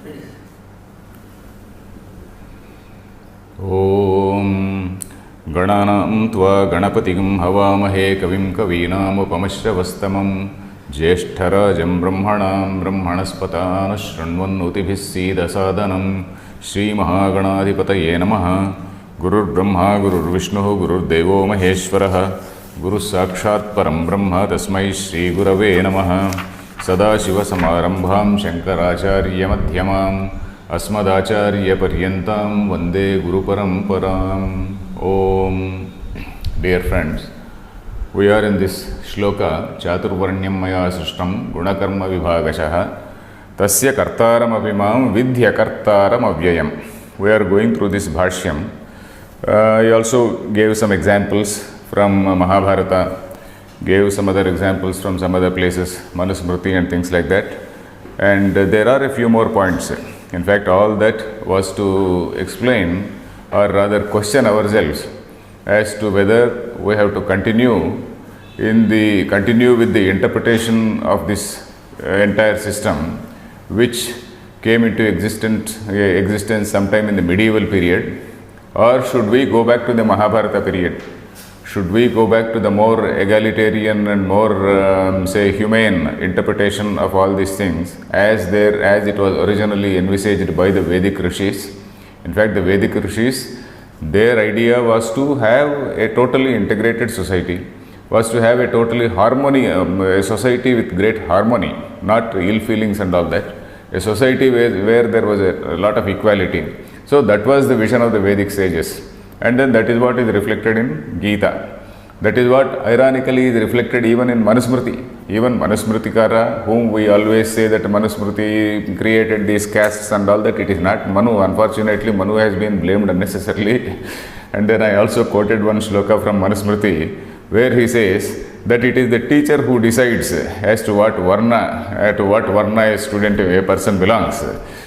ॐ गणानां त्वा गणपतिं हवामहे कविं कवीनामुपमश्रवस्तमं ज्येष्ठराजं ब्रह्मणां ब्रह्मणस्पतान् शृण्वन्नोतिभिः सीदसादनं श्रीमहागणाधिपतये नमः। गुरुर्ब्रह्मा गुरुर्विष्णुः गुरुर्देवो महेश्वरः गुरुस्साक्षात् परं ब्रह्म तस्मै श्रीगुरवे नमः। सदाशिवसमारम्भां शङ्कराचार्यमध्यमाम् अस्मदाचार्यपर्यन्तां वन्दे गुरुपरम्पराम्। Om. Dear friends, we are in this shloka Chaturvarnyam maya srishtam gunakarma vibhagashaha tasya kartaram abhimam vidhya kartaram avyayam. We are going through this bhashyam. I also gave some examples from Mahabharata, gave some other examples from some other places, Manusmriti and things like that. And there are a few more points. In fact, all that was to explain or rather question ourselves as to whether we have to continue with the interpretation of this entire system, which came into existence sometime in the medieval period, or should we go back to the Mahabharata period? Should we go back to the more egalitarian and more humane interpretation of all these things as it was originally envisaged by the Vedic rishis? In fact, the Vedic rishis, their idea was to have a totally integrated society, was to have a totally a society with great harmony, not ill feelings and all that, a society where there was a lot of equality. So that was the vision of the Vedic sages, and then that is what is reflected in Gita. That is what ironically is reflected even in Manusmriti. Even Manusmritikara, whom we always say that Manusmriti created these castes and all that, it is not Manu. Unfortunately, Manu has been blamed unnecessarily. And then I also quoted one shloka from Manusmriti where he says that it is the teacher who decides as to what varna a student, a person belongs.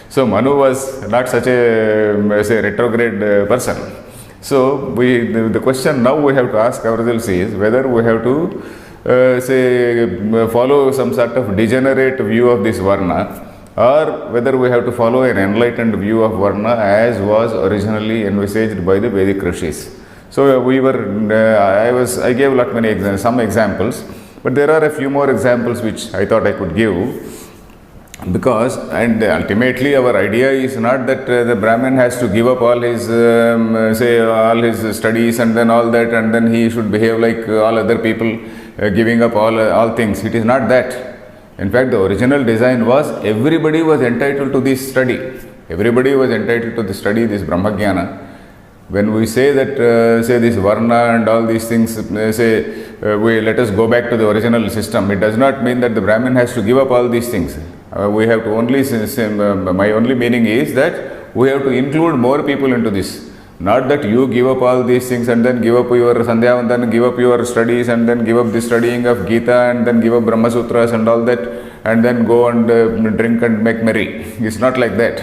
So Manu was not such a retrograde person. So the question now we have to ask ourselves is whether we have to follow some sort of degenerate view of this varna, or whether we have to follow an enlightened view of varna as was originally envisaged by the Vedic rishis. So I gave some examples, but there are a few more examples which I thought I could give. Because ultimately our idea is not that the Brahmin has to give up all his all his studies and then all that, and then he should behave like all other people, giving up all things. It is not that. In fact, the original design was everybody was entitled to this study. Everybody was entitled to study this Brahmagyana. When we say that this varna and all these things, let us go back to the original system, it does not mean that the Brahmin has to give up all these things. We have to my only meaning is that we have to include more people into this. Not that you give up all these things and then give up your Sandhya and then give up your studies and then give up the studying of Gita and then give up Brahma Sutras and all that and then go and drink and make merry. It's not like that.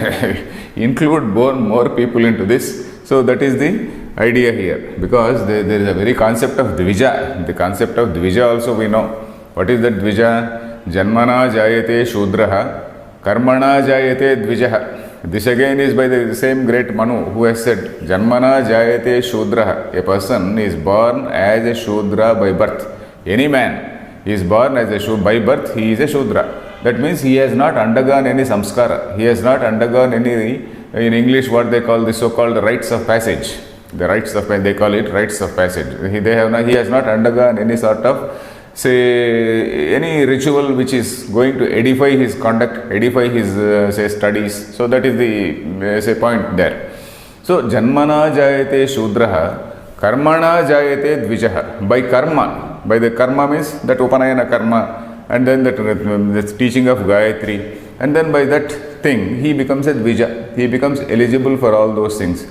Include more people into this. So that is the idea here, because there is a very concept of Dvija. The concept of Dvija also we know. What is that Dvija? Janmana jayate Shudraha, Karmana jayate Dvijaha. This again is by the same great Manu who has said, Janmana jayate Shudraha. A person is born as a Shudra by birth. Any man is born as a Shudra by birth, he is a Shudra. That means he has not undergone any samskara. He has not undergone any, in English what they call the so-called rites of passage. They call it rites of passage. He has not undergone any sort of any ritual which is going to edify his conduct, edify his studies. So that is the point there. So Janmana jayate Shudraha, Karmana jayate Dvijaha. By the karma means that Upanayana karma, and then the teaching of Gayatri, and then by that thing he becomes a Dvija. He becomes eligible for all those things.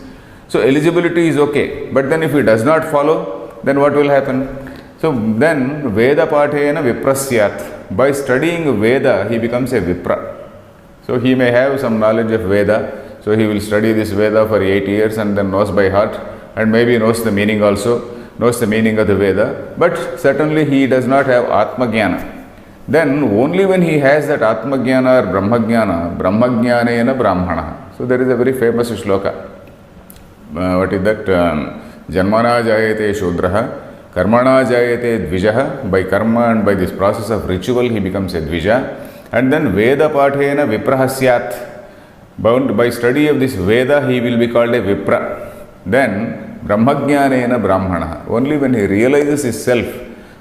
So eligibility is okay, but then if he does not follow, then what will happen? So then Veda Pathena Viprasyat. By studying Veda, he becomes a Vipra. So he may have some knowledge of Veda. So he will study this Veda for 8 years and then knows by heart, and maybe knows the meaning also, knows the meaning of the Veda. But certainly he does not have Atma Jnana. then only when he has that Atmajnana or Brahmajnana, Brahmajnanena Brahmana. So there is a very famous shloka. What is that? Janmana jayate Shudraha, Karmana jayate Dvijaha. By karma and by this process of ritual, he becomes a Dvija. And then Veda Pathena Viprahasyat. Bound by study of this Veda, he will be called a Vipra. Then Brahmajnanena Brahmana. Only when he realizes his self,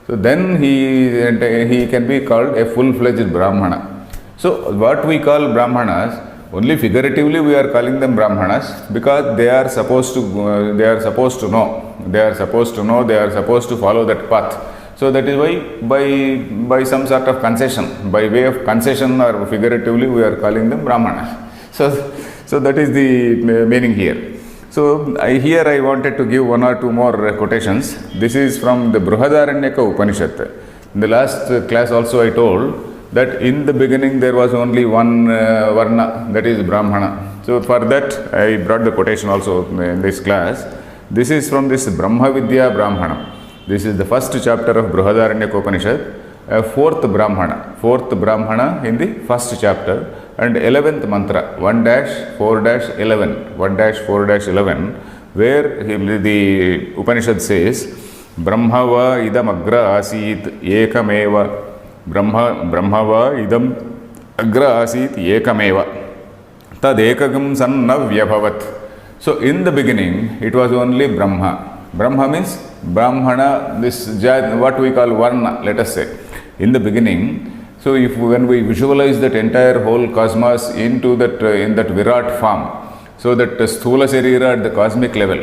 so then he can be called a full-fledged Brahmana. So what we call Brahmanas, only figuratively we are calling them Brahmanas because they are supposed to know, they are supposed to follow that path. So that is why by some sort of concession, by way of concession or figuratively we are calling them Brahmanas. So that is the meaning here. So here I wanted to give one or two more quotations. This is from the Brihadaranyaka Upanishad. In the last class also I told that in the beginning there was only one Varna, that is Brahmana. So for that I brought the quotation also in this class. This is from this Brahma Vidya Brahmana. This is the first chapter of Brihadaranyaka Upanishad. Fourth Brahmana in the first chapter. And 11th mantra, 1-4-11, 1-4-11, where the Upanishad says, Brahmava idam agra asit ekameva, Brahmava idam agra asit ekameva, tad ekagam sanna vyabhavat. So in the beginning, it was only Brahma. Brahma means Brahmana, this what we call Varna, let us say. In the beginning, so when we visualize that entire whole cosmos into that in that Virat form, so that Sthula Sarira at the cosmic level,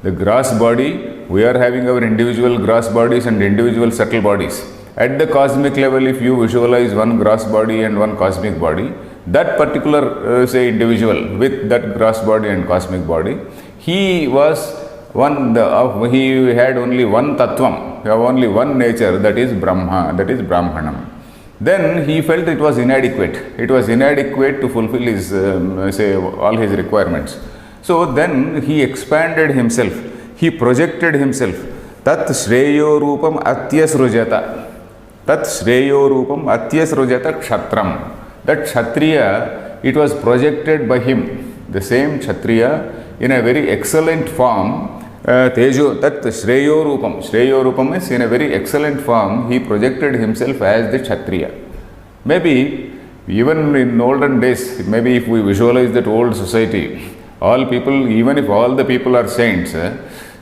the gross body, we are having our individual gross bodies and individual subtle bodies. At the cosmic level, if you visualize one gross body and one cosmic body, that particular say individual with that gross body and cosmic body, he was one, he had only one tattvam, only one nature, that is Brahma, that is Brahmanam. Then he felt it was inadequate. It was inadequate to fulfill his, say, all his requirements. So then he expanded himself. He projected himself. Tat Shreyo Rupam Atyasrujata. Tat Shreyo Rupam Atyasrujata Kshatram. That Kshatriya, it was projected by him. The same Kshatriya in a very excellent form. Tejo, that Shreyo Rupam is in a very excellent form. He projected himself as the Kshatriya. Maybe even in olden days, maybe if we visualize that old society, all people, even if all the people are saints,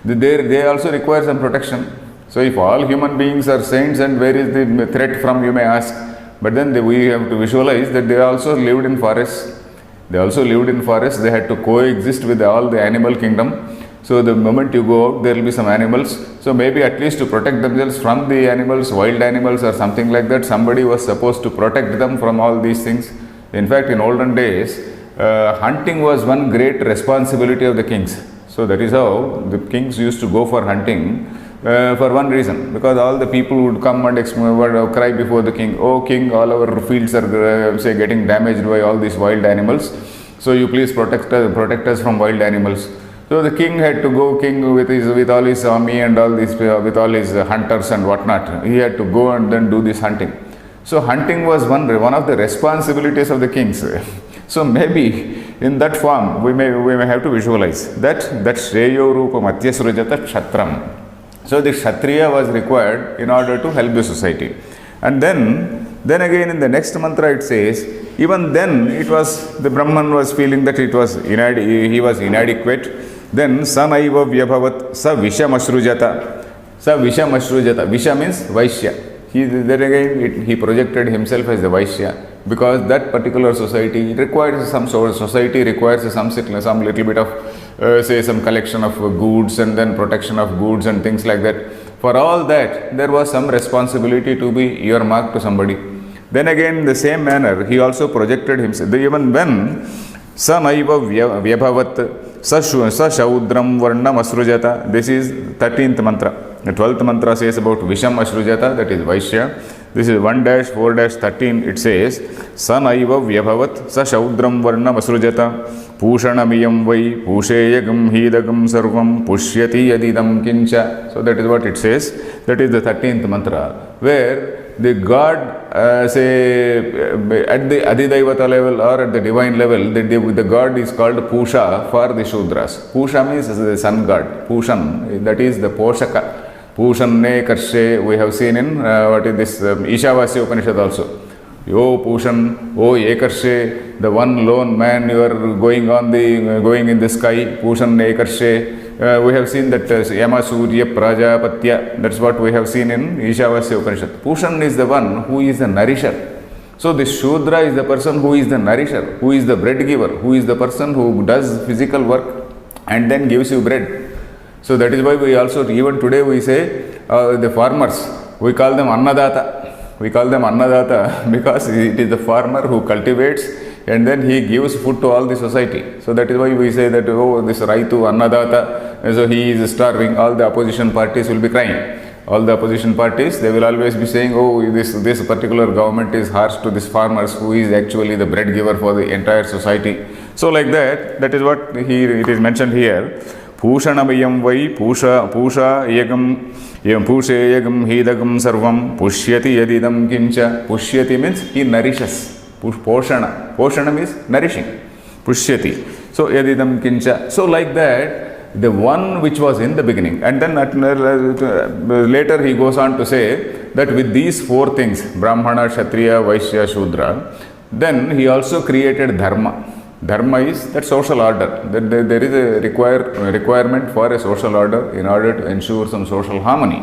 they also require some protection. So if all human beings are saints, and where is the threat from, you may ask. But then we have to visualize that they also lived in forests. They had to coexist with all the animal kingdom. So the moment you go out, there will be some animals. So maybe at least to protect themselves from the animals, wild animals or something like that, somebody was supposed to protect them from all these things. In fact, in olden days, hunting was one great responsibility of the kings. So that is how the kings used to go for hunting for one reason. Because all the people would come and cry before the king, "Oh king, all our fields are say getting damaged by all these wild animals. So you please protect us from wild animals." So the king had to go, with all his army and all this, with all his hunters and whatnot. He had to go and then do this hunting. So hunting was one of the responsibilities of the kings. So maybe in that form we may have to visualize that Shreyo Rupam Atyasrujata Kshatram. So the Kshatriya was required in order to help the society. And then again in the next mantra it says, even then it was, the Brahman was feeling that he was inadequate. Then Sanaiva Vyabhavat Sa Vishamashrujata. Visha means Vaishya. He projected himself as the Vaishya, because that particular society requires some little bit of say some collection of goods and then protection of goods and things like that. For all that, there was some responsibility to be earmarked to somebody. Then again, in the same manner, he also projected himself. Even when Sanaiva Vyabhavat Sa Shaudram Varnam Asrujata. This is 13th mantra. The 12th mantra says about Visham Asrujata, that is Vaishya. This is 1-4-13. It says, Sanaiva Vyabhavat Sa Shaudram Varnam Asrujata Pushanamiyam Vai Pusheyagam Hidagam Sarvam Pushyati Yadidam Kincha. So that is what it says. That is the 13th mantra, where the God, say, at the Adidaivata level or at the divine level, the God is called Pusha for the Shudras. Pusha means the sun god. Pushan, that is the Poshaka. Pushanne Karshe, we have seen in what is this Ishavasya Upanishad also. O Pushan, O Ekarshe, the one lone man you are going in the sky, Pushan Ekarshe. We have seen that Yama Surya Prajapatya, that's what we have seen in Ishavasya Upanishad. Pushan is the one who is the nourisher. So this Shudra is the person who is the nourisher, who is the bread giver, who is the person who does physical work and then gives you bread. So that is why we also, even today we say the farmers, we call them Annadata. We call them Annadata because it is the farmer who cultivates and then he gives food to all the society. So that is why we say that, oh, this Raitu Annadata, so he is starving. All the opposition parties will be crying. All the opposition parties, they will always be saying, oh, this particular government is harsh to this farmers who is actually the bread giver for the entire society. So like that is what it is mentioned here. Pushanamiyam vai Pusha Yagam Pusheyagam Hidagam Sarvam Pushyati Yadidam Kincha. Pushyati means he nourishes. Poshana. Poshana means nourishing. Pushyati. So Yadidam Kincha. So like that, the one which was in the beginning. And then later he goes on to say that with these four things, Brahmana, Kshatriya, Vaishya, Shudra, then he also created Dharma. Dharma is that social order. There is a requirement for a social order in order to ensure some social harmony.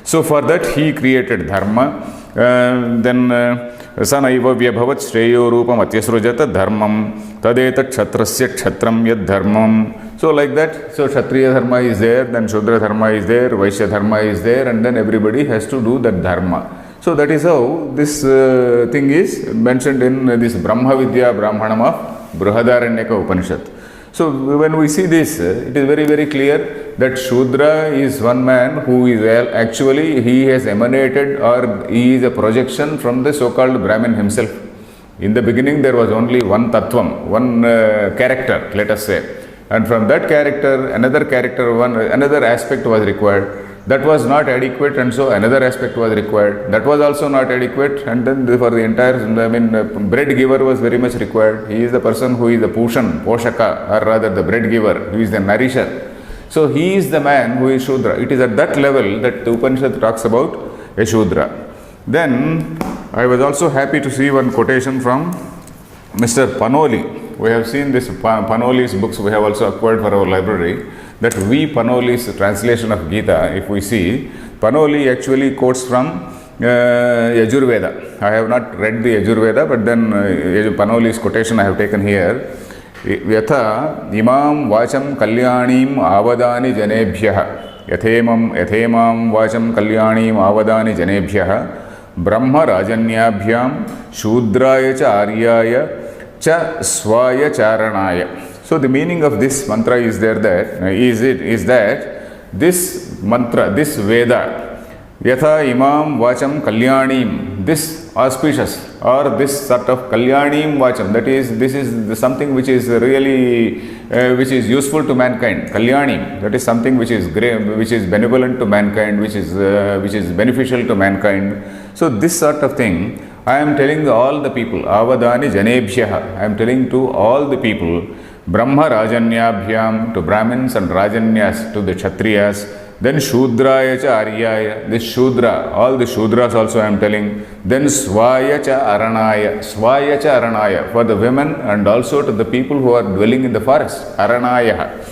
So for that he created Dharma. Then Sanaiva Vyabhavat Shreyo Rupam Atyasrujata Dharmam Tadetat Kshatrasya Kshatram Yad Dharmam. So like that, so Kshatriya Dharma is there, then Shudra Dharma is there, Vaishya Dharma is there, and then everybody has to do that Dharma. So that is how this thing is mentioned in this Brahma Vidya Brahmanam of Brihadaranyaka Upanishad. So when we see this, it is very, very clear that Shudra is one man who is actually, he has emanated or he is a projection from the so-called Brahmin himself. In the beginning there was only one Tattvam, one character, let us say. And from that character, another aspect was required. That was not adequate, and so another aspect was required. That was also not adequate, and then for the entire, bread giver was very much required. He is the person who is the Pushan, Poshaka, or rather the bread giver, who is the nourisher. So he is the man who is Shudra. It is at that level that the Upanishad talks about a Shudra. Then I was also happy to see one quotation from Mr. Panoli. We have seen this Panoli's books, we have also acquired for our library. That V. Panoli's translation of Gita, if we see, Panoli actually quotes from Yajurveda. I have not read the Yajurveda, but then Panoli's quotation I have taken here. Yatha imam vacham kalyanim avadani janebhyah yathemam vacham kalyanim avadani janebhyah brahma rajanyabhyam shudraya cha aryaya cha swaya charanaya. So the meaning of this mantra is there that this mantra, this Veda, Yatha imam vacham kalyanim, this auspicious or this sort of kalyanim vacham, that is, this is something which is really, which is useful to mankind. Kalyanim, that is something which is great, which is benevolent to mankind, which is beneficial to mankind. So this sort of thing, I am telling all the people, avadani janebhyah, I am telling to all the people, Brahma Rajanyabhyam, to Brahmins and Rajanyas, to the Kshatriyas, then Shudraya cha Aryaya, this Shudra, all the Shudras also I am telling, then Swaya cha Aranaya, for the women and also to the people who are dwelling in the forest, Aranaya,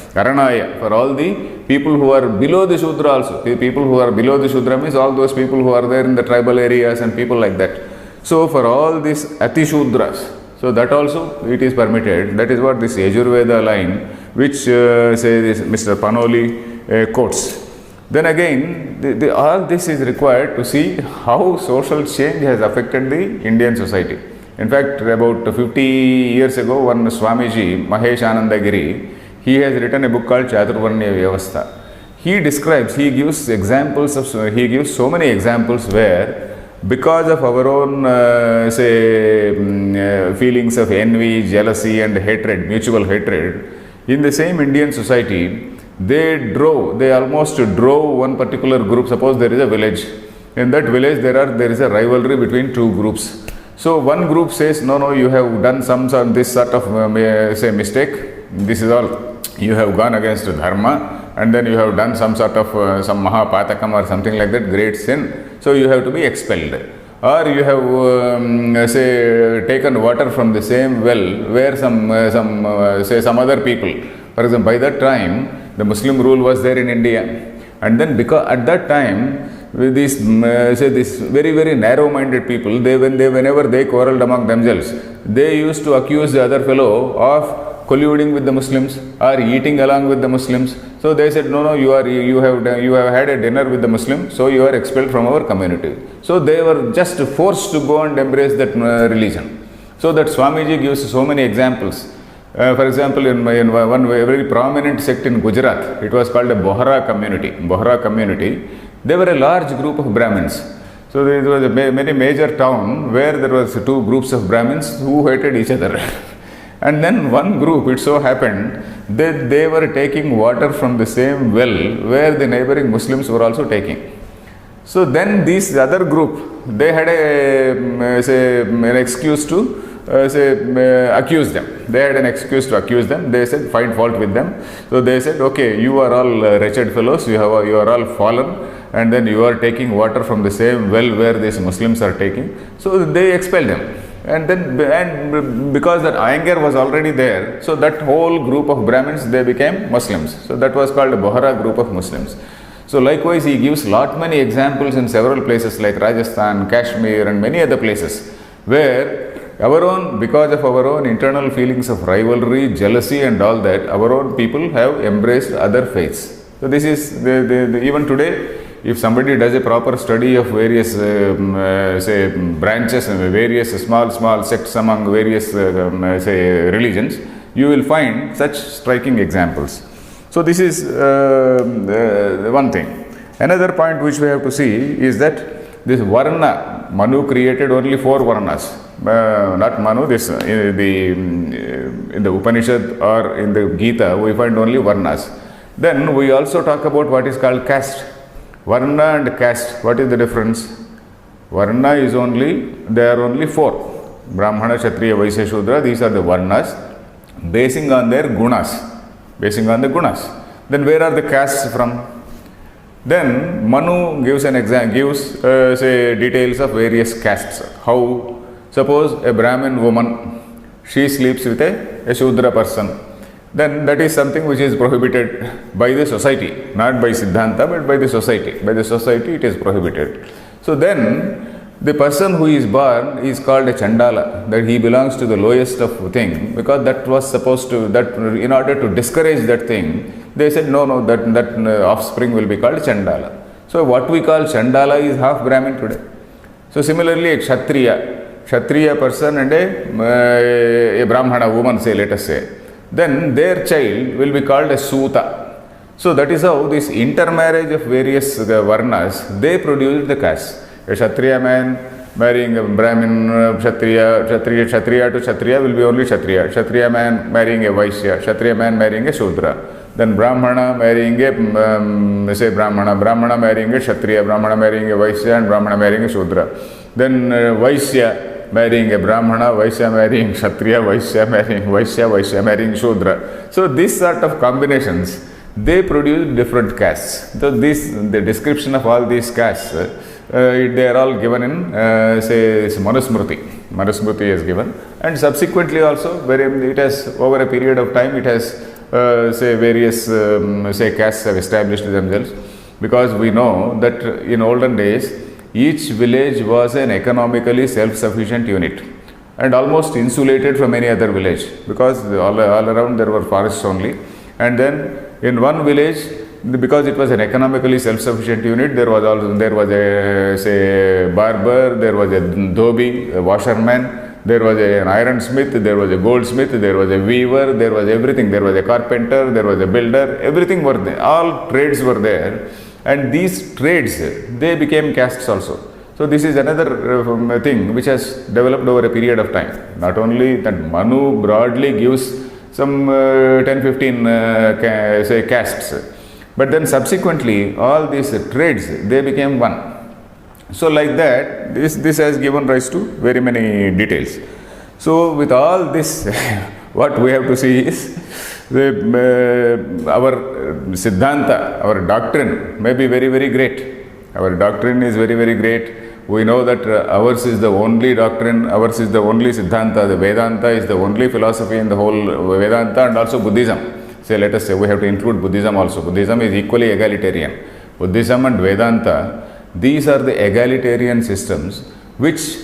for all the people who are below the Shudra also. The people who are below the Shudra means all those people who are there in the tribal areas and people like that. So for all these Atishudras, so that also it is permitted. That is what this Yajurveda line, which say this Mr. Panoli quotes. Then again, all this is required to see how social change has affected the Indian society. In fact, about 50 years ago, one Swamiji, Mahesh Anandagiri, he has written a book called Chaturvarnya Vyavastha. He gives so many examples where, because of our own, feelings of envy, jealousy and hatred, mutual hatred, in the same Indian society, they almost drove one particular group. Suppose there is a village in that village there is a rivalry between two groups. So one group says, no, you have done this sort of say mistake. This is all, you have gone against dharma, and then you have done some sort of some mahapatakam or something like that, great sin. So you have to be expelled. Or you have say taken water from the same well where some other people. For example, by that time the Muslim rule was there in India, and then because at that time with these this very very narrow-minded people, whenever they quarreled among themselves, they used to accuse the other fellow of colluding with the Muslims or eating along with the Muslims. So they said, no, you have had a dinner with the Muslim, so you are expelled from our community. So they were just forced to go and embrace that religion. So that Swamiji gives so many examples. For example, in one very prominent sect in Gujarat, it was called a Bohra community. They were a large group of Brahmins. So there was a very major town where there was two groups of Brahmins who hated each other. And then one group, it so happened that they were taking water from the same well where the neighboring Muslims were also taking. So then this other group, they had an excuse to accuse them. They had an excuse to accuse them. They said, find fault with them. So they said, okay, you are all wretched fellows, you are all fallen, and then you are taking water from the same well where these Muslims are taking. So they expelled them. And because that anger was already there, so that whole group of Brahmins, they became Muslims. So that was called a Bohra group of Muslims. So likewise, he gives many examples in several places like Rajasthan, Kashmir, and many other places where because of our own internal feelings of rivalry, jealousy and all that, our own people have embraced other faiths. So this is, even today, if somebody does a proper study of various, branches and various small sects among various, religions, you will find such striking examples. So this is one thing. Another point which we have to see is that this Varna, Manu created only 4 Varnas. Not Manu, in the Upanishad or in the Gita, we find only Varnas. Then we also talk about what is called caste. Varna and caste, what is the difference? Varna is there are only 4. Brahmana, Kshatriya, Vaishya, Shudra, these are the Varnas, basing on their gunas. Then where are the castes from? Then Manu gives details of various castes. How? Suppose a Brahmin woman, she sleeps with a Shudra person. Then that is something which is prohibited by the society, not by Siddhanta, but by the society. By the society it is prohibited. So then the person who is born is called a Chandala, that he belongs to the lowest of thing, because that was supposed to, that in order to discourage that thing, they said no, that offspring will be called Chandala. So what we call Chandala is half Brahmin today. So similarly a Kshatriya person and a Brahmana woman, say, let us say, then their child will be called a Suta. So that is how this intermarriage of various Varnas, they produce the caste. A Kshatriya man marrying a Brahmin, Kshatriya to Kshatriya will be only Kshatriya. Kshatriya man marrying a Vaishya, Kshatriya man marrying a Shudra. Then Brahmana marrying a, Brahmana marrying a Kshatriya, Brahmana marrying a Vaishya, and Brahmana marrying a Shudra. Then Vaishya marrying a Brahmana, Vaishya marrying Kshatriya, Vaishya marrying Vaishya, Vaishya marrying Shudra. So these sort of combinations, they produce different castes. So the description of all these castes, they are all given in, Manusmriti. Manusmriti is given. And subsequently also, it has, over a period of time, it has, various, castes have established themselves. Because we know that in olden days, each village was an economically self-sufficient unit and almost insulated from any other village, because all around there were forests only. And then in one village, because it was an economically self-sufficient unit, there was a barber, there was a dhobi, a washerman, there was an ironsmith, there was a goldsmith, there was a weaver, there was everything, there was a carpenter, there was a builder, everything were there, all trades were there. And these trades, they became castes also. So this is another thing which has developed over a period of time. Not only that Manu broadly gives some 10-15 castes, but then subsequently all these trades, they became one. So like that, this has given rise to very many details. So with all this, what we have to see is our Siddhanta, our doctrine may be very, very great. Our doctrine is very, very great. We know that ours is the only doctrine, ours is the only Siddhanta, the Vedanta is the only philosophy in the whole Vedanta, and also Buddhism. Say, let us say, we have to include Buddhism also. Buddhism is equally egalitarian. Buddhism and Vedanta, these are the egalitarian systems which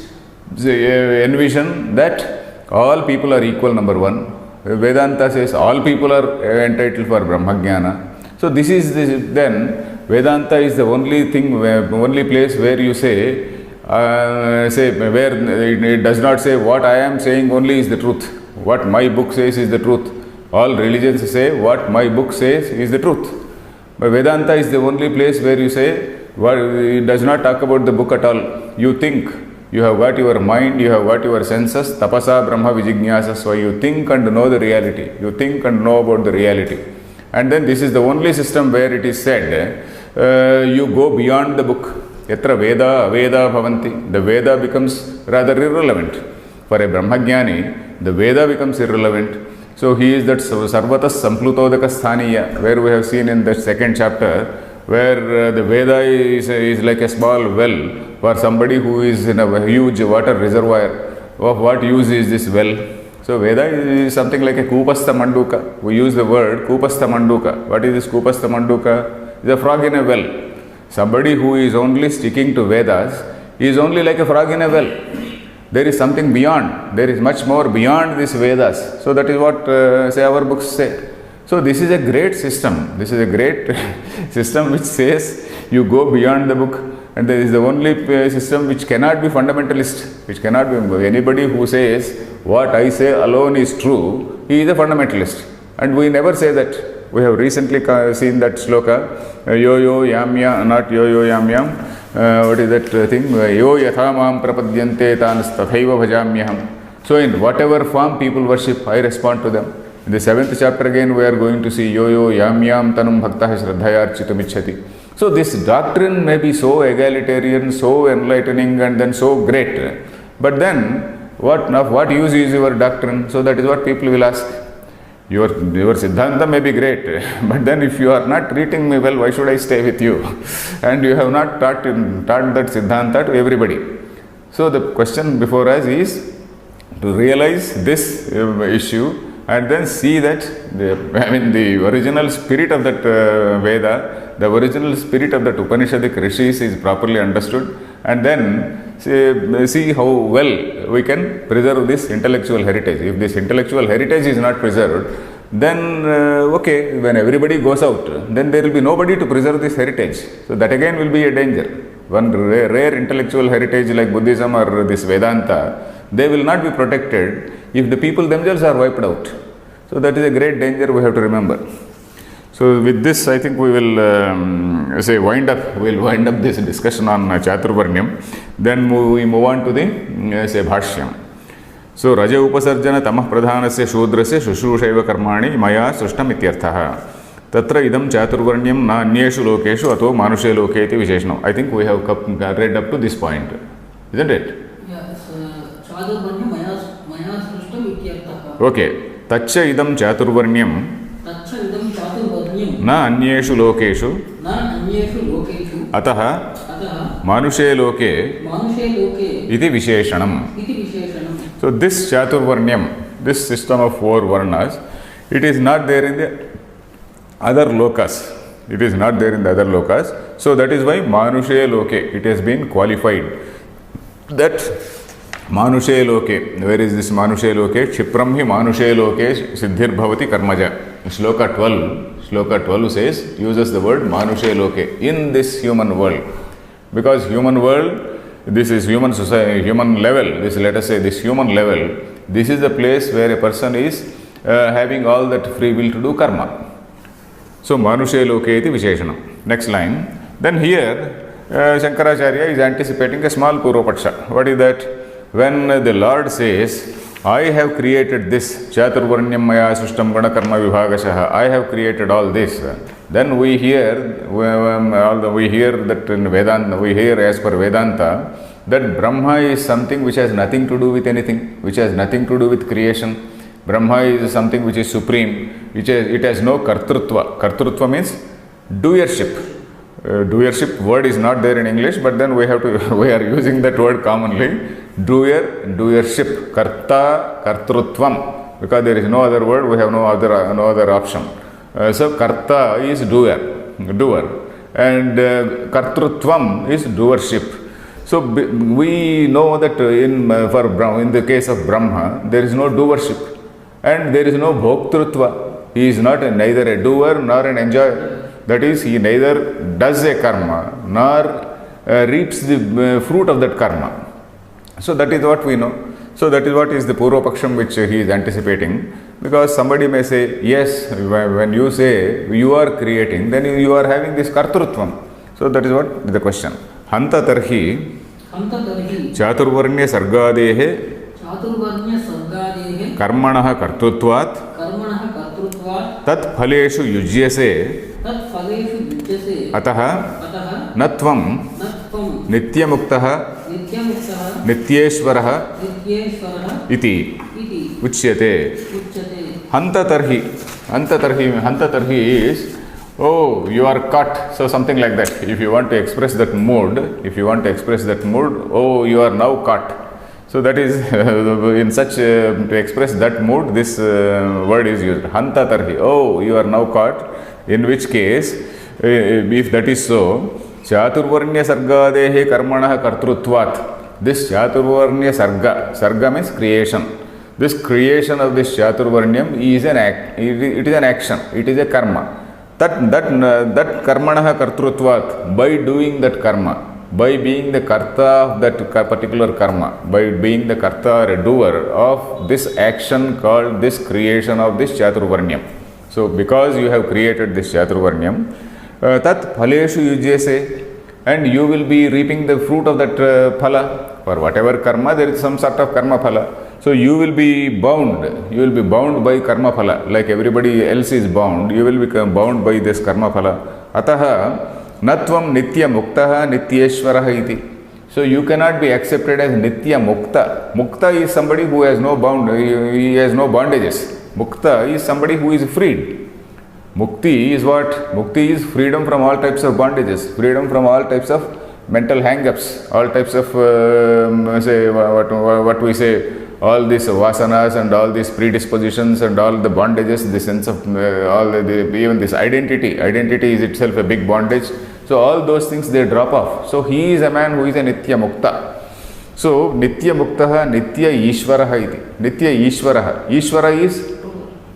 envision that all people are equal, number one. Vedanta says all people are entitled for Brahmajnana. So this is then Vedanta is the only thing, only place where you say where it does not say what I am saying only is the truth. What my book says is the truth. All religions say what my book says is the truth. But Vedanta is the only place where you say it does not talk about the book at all. You think, you have got your mind, you have got your senses, tapasa brahma vijignyasasva, you think and know the reality. You think and know about the reality. And then this is the only system where it is said, you go beyond the book. Yatra Veda, Aveda bhavanti. The Veda becomes rather irrelevant. For a Brahmajnani, the Veda becomes irrelevant. So he is that Sarvatas Samplutodaka Sthaniya, where we have seen in the second chapter, where the Veda is like a small well for somebody who is in a huge water reservoir. Of what use is this well? So Veda is something like a Kupastha Manduka. We use the word Kupastha Manduka. What is this Kupastha Manduka? It's a frog in a well. Somebody who is only sticking to Vedas is only like a frog in a well. There is something beyond. There is much more beyond this Vedas. So that is what say our books say. So this is a great system. This is a great system which says you go beyond the book, and there is the only system which cannot be fundamentalist. Which cannot be anybody who says what I say alone is true. He is a fundamentalist, and we never say that. We have recently seen that sloka, yo yam yam, not yo yam yam. What is that thing? Yo yatha mam prapadyante tan stathaiva bhajamyaham. So in whatever form people worship, I respond to them. In the 7th chapter again we are going to see yo yam yam tanum bhaktah shraddhaya architam icchati. So this doctrine may be so egalitarian, so enlightening, and then so great. But then what use is your doctrine? So that is what people will ask. Your Siddhanta may be great, but then if you are not treating me well, why should I stay with you? And you have not taught that Siddhanta to everybody. So the question before us is to realize this issue and then see that the original spirit of that Veda, the original spirit of that Upanishadic rishis is properly understood, and then see how well we can preserve this intellectual heritage. If this intellectual heritage is not preserved, then when everybody goes out, then there will be nobody to preserve this heritage. So that again will be a danger. One rare intellectual heritage like Buddhism or this Vedanta, they will not be protected if the people themselves are wiped out. So that is a great danger we have to remember. So with this, I think we will wind up this discussion on Chaturvarnyam. Then we move on to the Bhashyam. So Raja Upasarjana Tamah Pradhanasya Shudrasya Shushrusha Karmani Maya Srishtam Ityarthaha. Tatra idam Chaturvarnyam na anyeshu lokeshu ato manushe loketi visheshno. I think we have read up to this point. Isn't it? Yes. Chaturvarnyam Maya Srishtam Ityarthaha. Okay. Tacha idam Chaturvarnyam na anyeshu lokeshu ataha manushe loke iti visheshanam. So this Chaturvarnyam, this system of 4 varnas, it is not there in the other lokas. It is not there in the other lokas. So that is why manushe loke, it has been qualified. That manushe loke, where is this manushe loke? Kshipram hi manushe loke siddhir bhavati karmaja. Shloka 12 says, uses the word manushe loke, in this human world. Because human world, this is human society, human level, this, let us say this human level, this is the place where a person is having all that free will to do karma. So manushe loke iti visheshanam. Next line. Then here Shankaracharya is anticipating a small Purvapaksha. What is that? When the Lord says I have created this, Chaturvarnyam Maya Srishtam Ganakarma Vibhagashaha, I have created all this. Then we hear that in Vedanta, we hear as per Vedanta, that Brahma is something which has nothing to do with anything, which has nothing to do with creation. Brahma is something which is supreme, it has no kartrutva. Kartrutva means doership. Doership word is not there in English, but then we are using that word commonly. Doership, karta, kartrutvam, because there is no other word, we have no other option. So karta is doer, and kartrutvam is doership. So we know that in the case of Brahma, there is no doership, and there is no bhoktrutva. He is not neither a doer nor an enjoyer. That is, he neither does a karma nor reaps the fruit of that karma. So that is what we know. So that is what is the Purva Paksham which he is anticipating. Because somebody may say, yes, when you say you are creating, then you are having this kartrutvam. So that is what the question. Hanta tarhi chaturvarnya sargadehe karmanah kartrutvat tat phaleshu yujyase atah natvam nityamuktah nityeshwarah iti uchyate. Hanta tarhi is, oh, you are caught, so something like that. If you want to express that mood, oh, you are now caught. So that is, in such, to express that mood, this word is used. Hanta tarhi, oh, you are now caught. In which case, if that is so, Chaturvarnya sargadehe karmanah kartrutvat. This Chaturvarnya sarga means creation. This creation of this Chaturvarnyam is an act, it is an action, it is a karma. That karmanah kartrutvat, by doing that karma, by being the karta of that particular karma, by being the karta or a doer of this action called this creation of this Chaturvarnyam. So because you have created this Chaturvarnyam, tat phaleshu yujyase, and you will be reaping the fruit of that phala. For whatever karma, there is some sort of karma phala. So you will be bound by karma phala, like everybody else is bound, you will become bound by this karma phala. Ataha natvam nitya muktaha nityeshwarah iti. So you cannot be accepted as nitya mukta. Mukta is somebody who has no bound, he has no bondages. Mukta is somebody who is freed. Mukti is what? Mukti is freedom from all types of bondages, freedom from all types of mental hang-ups, all types of, what we say, all these vasanas and all these predispositions and all the bondages, the sense of even this identity is itself a big bondage. So all those things, they drop off. So he is a man who is a nitya mukta. So nitya muktaha nitya ishwarah iti. Nitya ishwarah. Ishwara is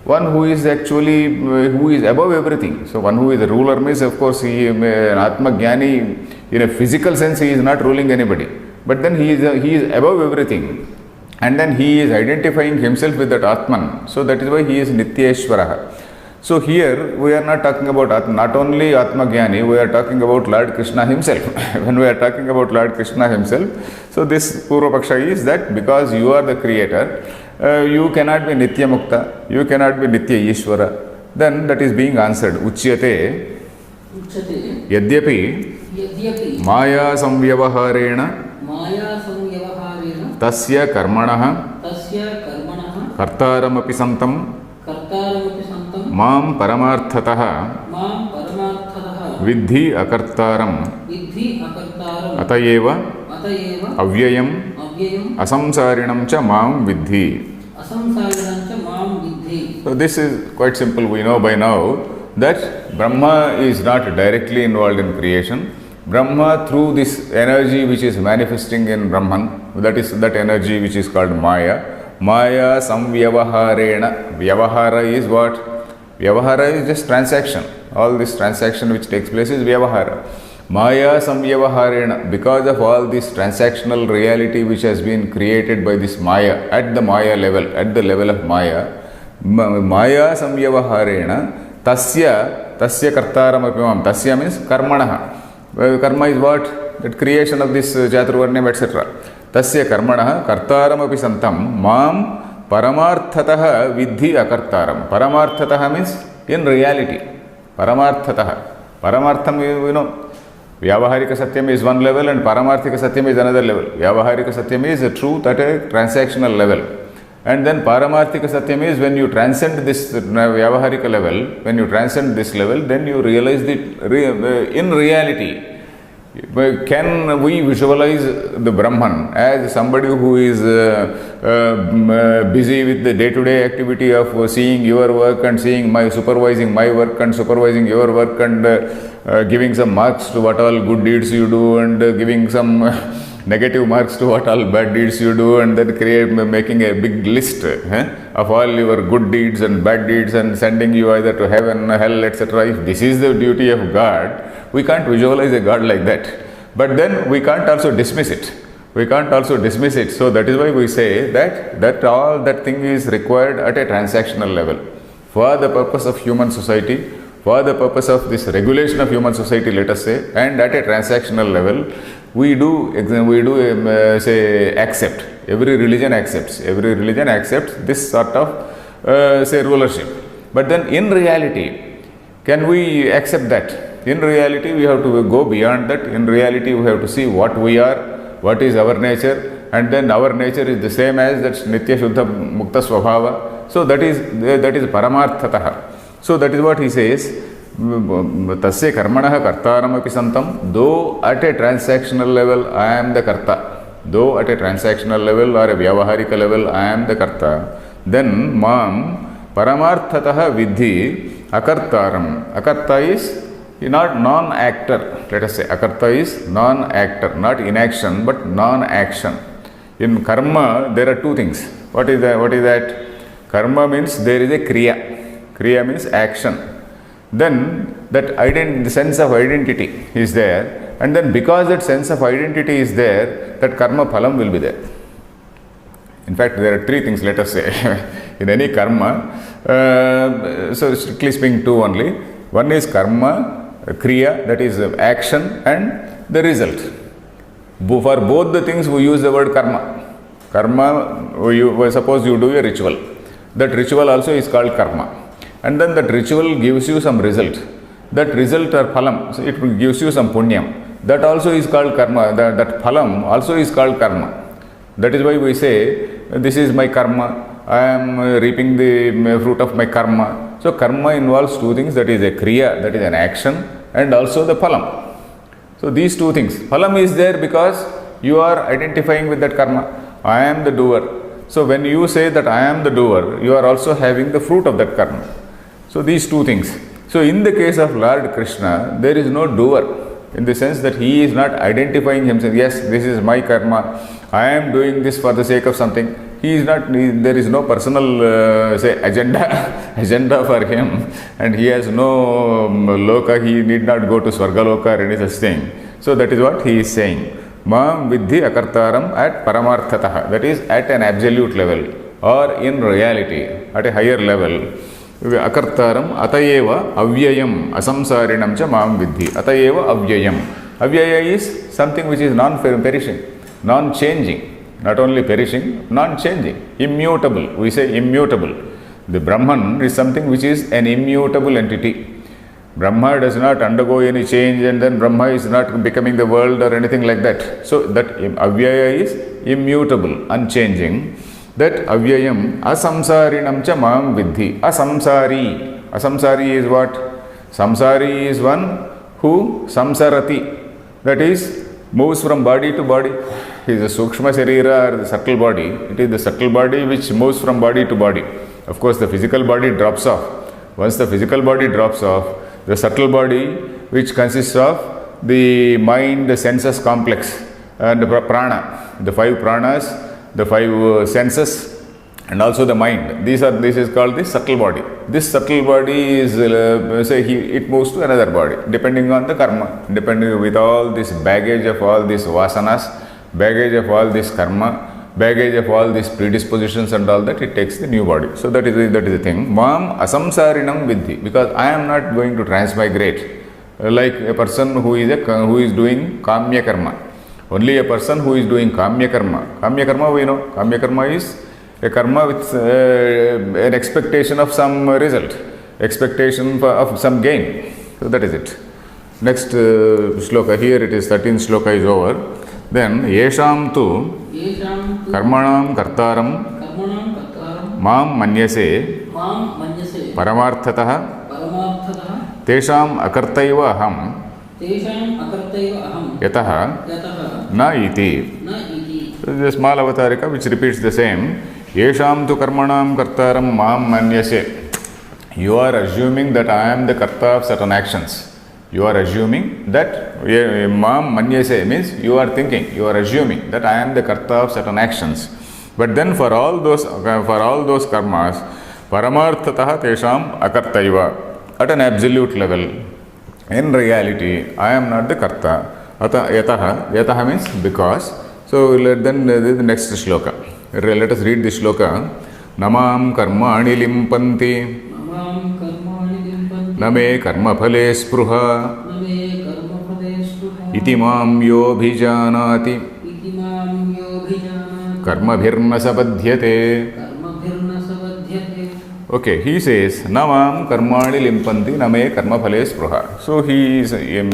one who is actually, who is above everything. So one who is a ruler means, of course, he an Atma Jnani, in a physical sense, he is not ruling anybody. But then he is above everything. And then he is identifying himself with that Atman. So that is why he is Nityeshwarah. So here we are not talking about not only Atma Jnani, we are talking about Lord Krishna himself. When we are talking about Lord Krishna himself, so this Purva Paksha is that because you are the creator, you cannot be Nitya Mukta, you cannot be Nitya Ishvara. Then that is being answered. Uchyate Yadyapi Maya Samvyavaharena Tasya Karmanah Kartaramapi Santam Mam Paramarthataha Vidhi Akartaram Atayeva Avyayam Asamsarinam cha Mam Vidhi. So this is quite simple. We know by now that Brahma is not directly involved in creation. Brahma, through this energy which is manifesting in Brahman, that is that energy which is called Maya. Maya Samvyavaharena. Vyavahara is what? Vyavahara is just transaction. All this transaction which takes place is Vyavahara. Maya Samvyavaharena. Because of all this transactional reality which has been created by this Maya, at the Maya level, at the level of Maya, Maya Samvyavaharena Tasya Kartaram Apimam. Tasya means Karmanaha. Karma is what? That creation of this Chaturvarnyam, etc. Tasya Karmanaha Kartaram Api Santam Mam paramarthatah vidhi akartaram. Paramarthatah means in reality. Paramarthatah. Paramartham, you know, Vyavaharika Satyam is one level and Paramarthika Satyam is another level. Vyavaharika Satyam is a truth at a transactional level. And then Paramarthika Satyam is when you transcend this Vyavaharika level, when you transcend this level, then you realize that in reality, can we visualize the Brahman as somebody who is busy with the day-to-day activity of seeing your work and supervising my work and supervising your work and giving some marks to what all good deeds you do and giving some negative marks to what all bad deeds you do, and then making a big list of all your good deeds and bad deeds and sending you either to heaven, hell, etc. If this is the duty of God, we can't visualize a God like that. But then we can't also dismiss it. We can't also dismiss it. So that is why we say that all that thing is required at a transactional level for the purpose of human society, for the purpose of this regulation of human society, let us say, and at a transactional level, we do say accept. Every religion accepts this sort of say rulership. But then in reality, can we accept that? In reality, we have to go beyond that. In reality, we have to see what we are, what is our nature, and then our nature is the same as that Nitya Shuddha Mukta Swabhava. So that is Paramarthatah. So that is what he says. Tasya karmanaha kartaramapi santam. Though at a transactional level I am the karta, though at a transactional level or a vyavaharika level I am the karta, then mam paramarthatah vidhi akartaram. Akarta is not non-actor. Let us say akarta is non-actor, not inaction but non-action. In karma there are two things. What is that? Karma means there is a kriya. Kriya means action. Then that the sense of identity is there, and then because that sense of identity is there, that karma phalam will be there. In fact, there are three things, let us say, in any karma. So strictly speaking, two only. One is karma, kriya, that is action, and the result. For both the things we use the word karma. Karma, suppose you do a ritual. That ritual also is called karma. And then that ritual gives you some result. That result or phalam, so it gives you some punyam. That also is called karma. That phalam also is called karma. That is why we say, this is my karma. I am reaping the fruit of my karma. So karma involves two things. That is a kriya, that is an action, and also the phalam. So these two things. Phalam is there because you are identifying with that karma. I am the doer. So when you say that I am the doer, you are also having the fruit of that karma. So these two things. So in the case of Lord Krishna, there is no doer, in the sense that he is not identifying himself. Yes, this is my karma. I am doing this for the sake of something. There is no personal agenda for him, and he has no loka. He need not go to Swargaloka or any such thing. So that is what he is saying. Mam vidhi akartaram at paramarthatah. That is at an absolute level or in reality at a higher level. Akartaram atayeva avyayam asamsarinam cha mam vidhi. Atayeva avyayam. Avyaya is something which is non-perishing, non-changing. Not only perishing, non-changing, immutable. We say immutable. The Brahman is something which is an immutable entity. Brahma does not undergo any change, and then Brahma is not becoming the world or anything like that. So that avyaya is immutable, unchanging. That avyayam asamsarinam cha mam vidhi. Asamsari. Asamsari is what? Samsari is one who samsarati. That is, moves from body to body. He is a sukshma sharira, or the subtle body. It is the subtle body which moves from body to body. Of course, the physical body drops off. Once the physical body drops off, the subtle body, which consists of the mind, the senses complex, and the prana, the five pranas, the five senses, and also the mind. This is called the subtle body. This subtle body is, it moves to another body, depending on the karma, depending with all this baggage of all these vasanas, baggage of all this karma, baggage of all these predispositions and all that, it takes the new body. So that is the thing. Mam asamsarinam vidhi, because I am not going to transmigrate like a person who is doing kamya karma. Only a person who is doing kamya karma. Kamya karma we know. Kamya karma is a karma with an expectation of some result, expectation of some gain. So that is it. Next shloka, here it is 13th shloka is over. Then yesham tu येषां तु karmanam kartaram कर्मणां कर्तारं mam manyase मां मन्यसे paramarthatah परमार्थतः tesham akartaiva aham तेषाम् अकर्तैव अहं yatah यतः na iti. न इति. So this is a small avatarika which repeats the same. Yesham tu karmanam kartaram mam manyase. You are assuming that I am the karta of certain actions. You are assuming that mam manyase means you are thinking, you are assuming that I am the karta of certain actions. But then for all those karmas, paramarthatah tesham akartaiva, at an absolute level. In reality, I am not the karta. Yataha means because. So then the next shloka. Let us read this shloka. Namam karmani limpanti ममां कर्माणि लिम्पन्ति name karma phale spruha न मे कर्मफले स्पृहा iti mam yobhijanati इति मां योऽभिजानाति karma bhirna sabadhyate. कर्मभिर्न सबध्यते. Okay, he says, Namam karmani limpanti name karma phale spruha. So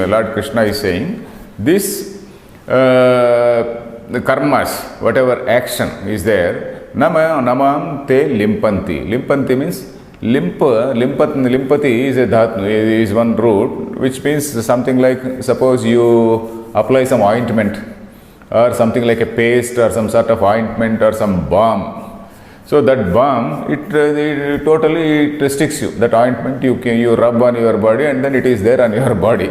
Lord Krishna is saying, this the karmas, whatever action is there, namam te limpanti. Limpanti means limpati is a dhatu, is one root, which means something like, suppose you apply some ointment or something like a paste or some sort of ointment or some balm. So that balm, it totally sticks you. That ointment you rub on your body and then it is there on your body.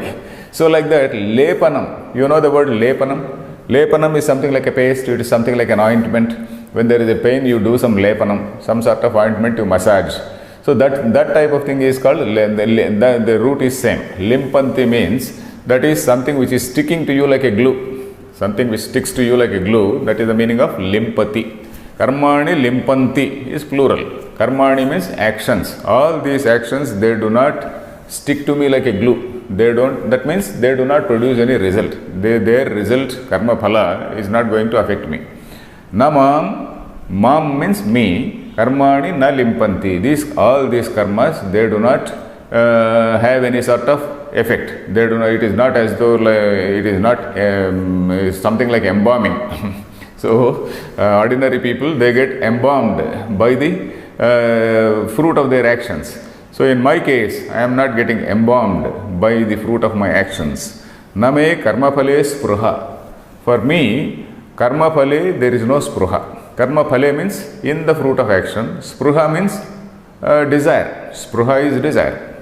So like that, lepanam. You know the word lepanam? Lepanam is something like a paste. It is something like an ointment. When there is a pain, you do some lepanam, some sort of ointment you massage. So that type of thing is called, the root is same. Limpanti means that is something which is sticking to you like a glue. Something which sticks to you like a glue. That is the meaning of limpati. Karmani limpanti is plural. Karmani means actions. All these actions, they do not stick to me like a glue. That means they do not produce any result. Their result, karma phala, is not going to affect me. Mam means me. Karmani na limpanti. All these karmas, they do not have any sort of effect. They do not. It is not as though it is not something like embalming. So, ordinary people, they get embalmed by the fruit of their actions. So, in my case, I am not getting embalmed by the fruit of my actions. Name karma phale spruha. For me, karma phale, there is no spruha. Karma phale means in the fruit of action. Spruha means desire. Spruha is desire.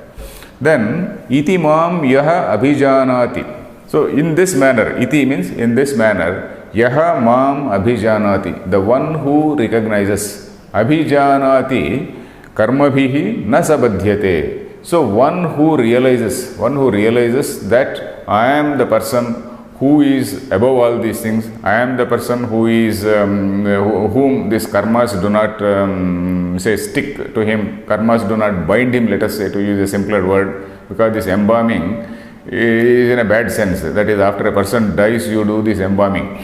Then, iti mam yaha abhijanati. So, in this manner, iti means in this manner, yaha mam abhijanati, the one who recognizes. Abhijanati karmabhihi na sabadhyate. So one who realizes that I am the person who is above all these things. I am the person who is whom these karmas do not stick to him. Karmas do not bind him, let us say, to use a simpler word, because this embalming is in a bad sense. That is, after a person dies, you do this embalming.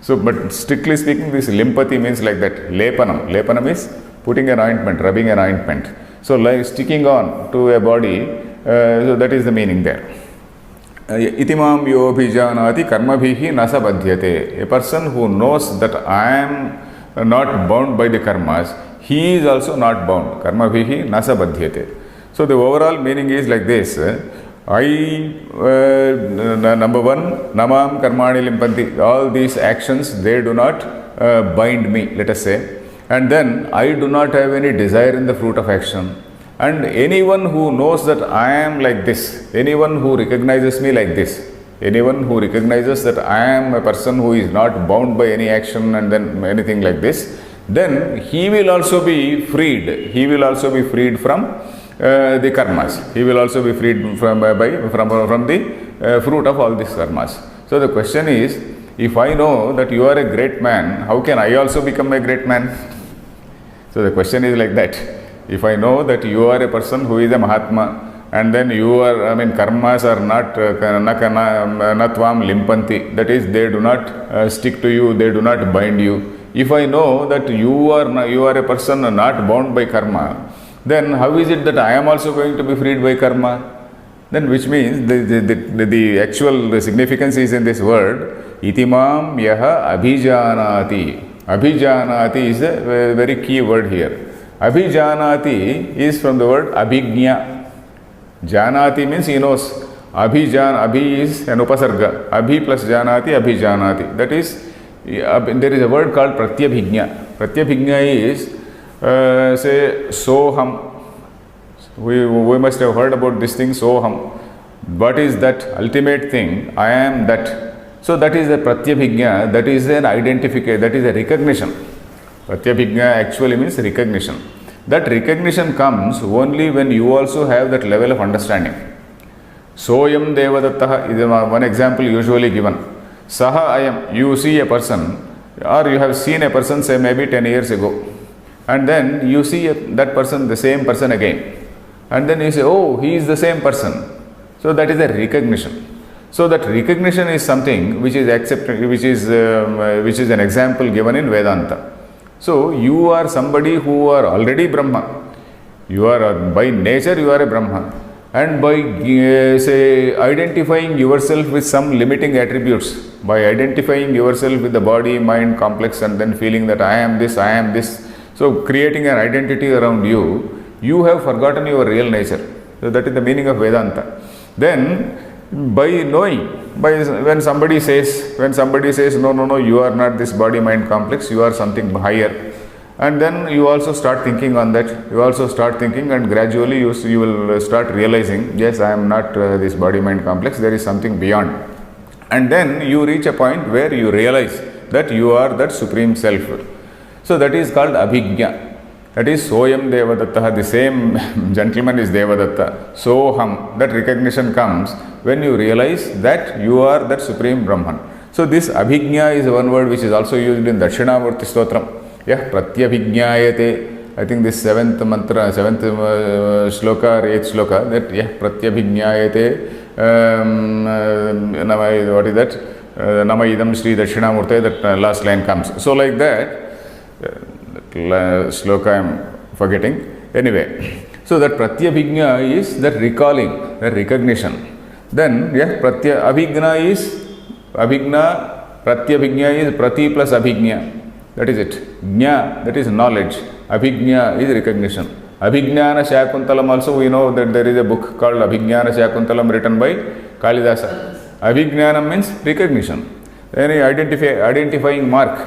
So, but strictly speaking, this limpati means like that. Lepanam. Lepanam is putting an ointment, rubbing an ointment. So, like sticking on to a body, so that is the meaning there. Itimam yobhijanati karmabhihi nasa badhyate. A person who knows that I am not bound by the karmas, he is also not bound. Karmabhihi nasa badhyate. So, the overall meaning is like this. Number one, namam karmani limpanti. All these actions, they do not bind me, let us say. And then I do not have any desire in the fruit of action. And anyone who knows that I am like this, anyone who recognizes me like this, anyone who recognizes that I am a person who is not bound by any action and then anything like this, then he will also be freed. He will also be freed from the karmas. He will also be freed from the fruit of all these karmas. So the question is, if I know that you are a great man, how can I also become a great man? So the question is like that. If I know that you are a person who is a Mahatma, and then you are, karmas are not natvam limpanti, that is, they do not stick to you, they do not bind you. if I know that you are a person not bound by karma, then how is it that I am also going to be freed by karma? Then which means the actual significance is in this word, itimam yaha abhijanati. Abhijanati is a very key word here. Abhijanati is from the word abhignya. Janati means he knows. Abhi is an upasarga. Abhi plus janati, abhijanati. That is, there is a word called pratyabhignya. Pratyabhignya is, say, soham. We must have heard about this thing, soham. What is that ultimate thing? I am that. So that is a pratyabhignya, that is an identification, that is a recognition. Pratyabhignya actually means recognition. That recognition comes only when you also have that level of understanding. Soyam devadattaha is one example usually given. Saha ayam, you see a person or you have seen a person say maybe 10 years ago, and then you see that person, the same person again. And then you say, oh, he is the same person. So that is a recognition. So that recognition is something which is accepted, which is an example given in Vedanta. So you are somebody who are already Brahma. You are by nature you are a Brahma, and by say identifying yourself with some limiting attributes, by identifying yourself with the body, mind complex, and then feeling that I am this, so creating an identity around you. You have forgotten your real nature. So that is the meaning of Vedanta. Then, by knowing, when somebody says, no, you are not this body mind complex, you are something higher. And then you also start thinking on that. You also start thinking, and gradually you will start realizing, yes, I am not this body mind complex, there is something beyond. And then you reach a point where you realize that you are that supreme self. So that is called abhignya. That is Soyam Devadatta, the same gentleman is Devadatta. Soham, that recognition comes when you realize that you are that supreme Brahman. So this abhignya is one word which is also used in Dakshinamurti Stotram. Yah pratyabhignayate, I think this 7th mantra, 7th shloka or 8th shloka, that yah pratyabhignayate, what is that? Nama idam Sri Dakshinamurti, that last line comes. So like that, shloka I am forgetting. Anyway, so that pratyabhignya is that recalling, that recognition. Then, abhigna is, pratyabhignya is prati plus abhignya. That is it. Jna, that is knowledge. Abhignya is recognition. Abhignana Shakuntalam also, we know that there is a book called Abhignana Shakuntalam written by Kalidasa. Abhignanam means recognition. Any identifying mark.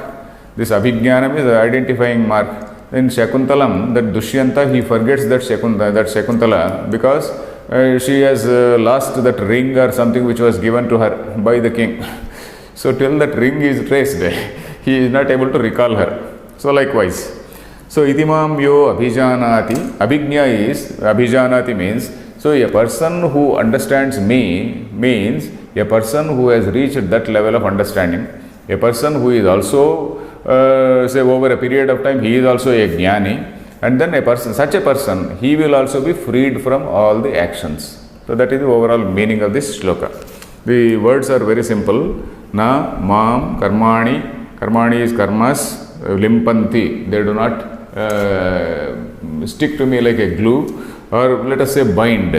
This Abhignanam is the identifying mark. In Shakuntalam, that Dushyanta, he forgets that Shakuntala because she has lost that ring or something which was given to her by the king. So till that ring is traced, he is not able to recall her. So likewise. So itimam yo abhijanati, abhijanati means, so a person who understands me means a person who has reached that level of understanding. A person who is also say over a period of time, he is also a jnani, and then such a person, he will also be freed from all the actions. So that is the overall meaning of this shloka. The words are very simple. Na, mam, karmani is karmas, limpanti, they do not stick to me like a glue, or let us say bind.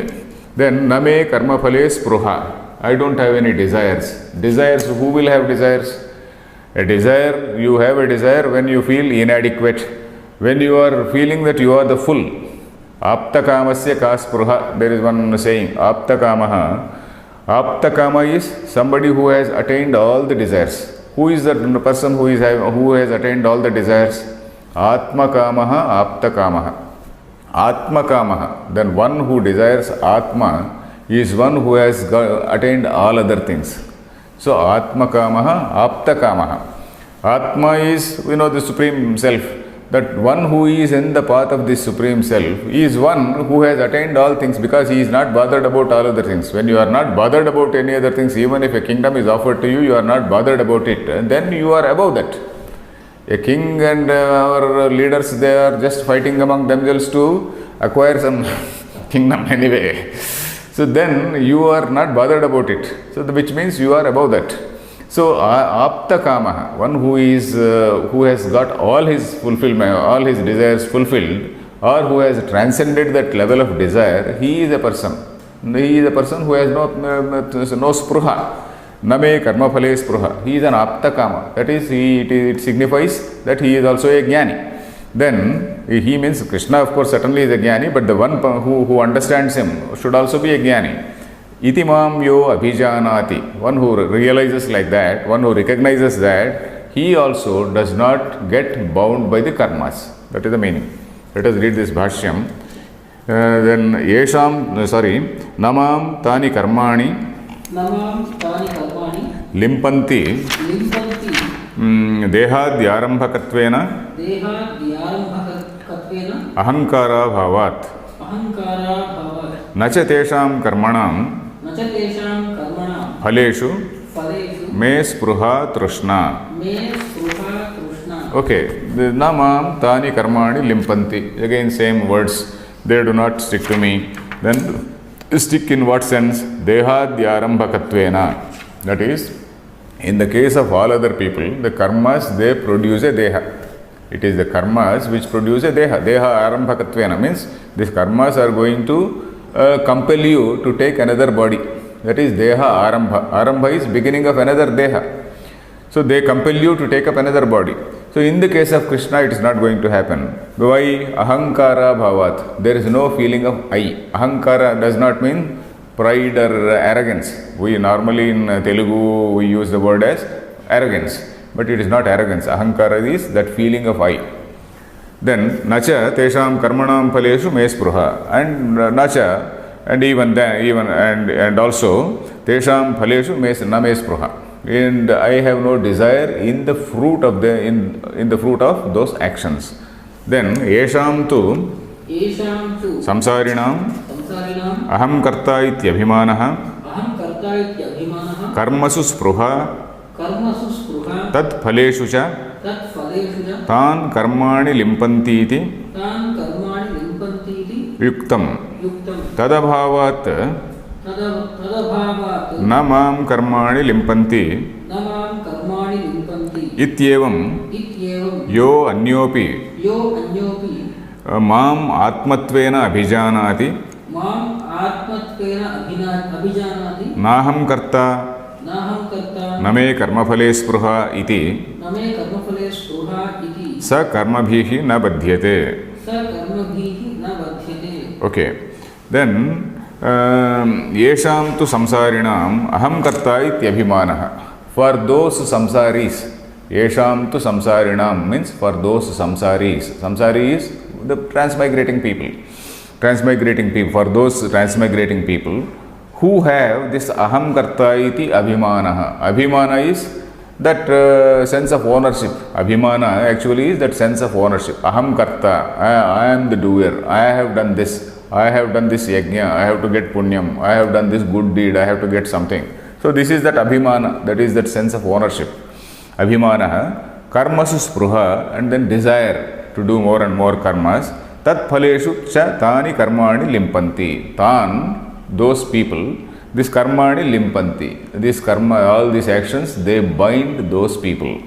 Then name karma phale spruha, I don't have any desires. Desires, who will have desires? A desire, you have a desire when you feel inadequate, when you are feeling that you are the full. Apta kamasya ka spruha, there is one saying, apta kamaha. Apta kama is somebody who has attained all the desires. Who is that person who has attained all the desires? Atma kamaha, apta kamaha. Atma kamaha, then one who desires Atma is one who has attained all other things. So Atma kamaha, apta kamaha. Atma is, the Supreme Self. That one who is in the path of this Supreme Self is one who has attained all things because he is not bothered about all other things. When you are not bothered about any other things, even if a kingdom is offered to you, you are not bothered about it, and then you are above that. A king and our leaders, they are just fighting among themselves to acquire some kingdom anyway. So then you are not bothered about it. So which means you are above that. So apta kama, one who is who has got all his fulfillment, all his desires fulfilled, or who has transcended that level of desire, he is a person. He is a person who has no spruha. Name karma phale spruha. He is an apta kama. That is, it signifies that he is also a jnani. Then he means Krishna, of course, certainly is a jnani, but the one who understands him should also be a jnani. Iti mam yo abhijanati. One who realizes like that, one who recognizes that, he also does not get bound by the karmas. That is the meaning. Let us read this bhashyam. Then namam tani karmani Namam tani karmani limpanti limpanti dehadyarambhakatvena dehadyarambhakatvena ahankara bhavat ahankara bhavat nacha tesham karmanam nacha tesham karmanam phaleshu phaleshu me spruha trishna. me spruha trishna. Okay, the namam tani karmani limpanti. Again, same words. They do not stick to me. Then stick in what sense? Dehadyarambhakatvena. That is, in the case of all other people, the karmas, they produce a deha. It is the karmas which produce a deha. Deha arambhakatvena means these karmas are going to compel you to take another body. That is deha arambha. Arambha is beginning of another deha. So they compel you to take up another body. So in the case of Krishna, it is not going to happen. Why? Ahankara bhavat. There is no feeling of I. Ahankara does not mean pride or arrogance. We normally in Telugu, we use the word as arrogance. But it is not arrogance. Ahankara is that feeling of I. Then, nacha tesham karmanam phaleshu me spruha. And nacha, and even then, and also, tesham phaleshu na me spruha. And I have no desire in the fruit of in the fruit of those actions. Then yesham tu samsarinam aham karta ityabhimanah karmasu spruha tat phaleshu cha tan karmani limpanti iti yuktam tadabhavat न माम कर्माणि लिम्पन्ति इत्येवं यो अन्योपि माम आत्मत्वेन अभिजानाति नाहं कर्ता न मे कर्मफले स्पृहा इति स कर्मभिः न बध्यते. Okay, then yesham tu samsarinam aham karta ityabhimanah. For those samsaris, yesham tu samsarinam means for those samsaris. Samsari is the transmigrating people. Transmigrating people. For those transmigrating people who have this aham karta iti abhimanah. Abhimana is that sense of ownership. Abhimana actually is that sense of ownership. Aham karta. I am the doer. I have done this. I have done this yajna, I have to get punyam, I have done this good deed, I have to get something. So this is that abhimana, that is that sense of ownership. Abhimana, karmasu spruha, and then desire to do more and more karmas. Tat phaleshu cha tani karmani limpanti. Tan, those people, this karmani limpanti. This karma, all these actions, they bind those people.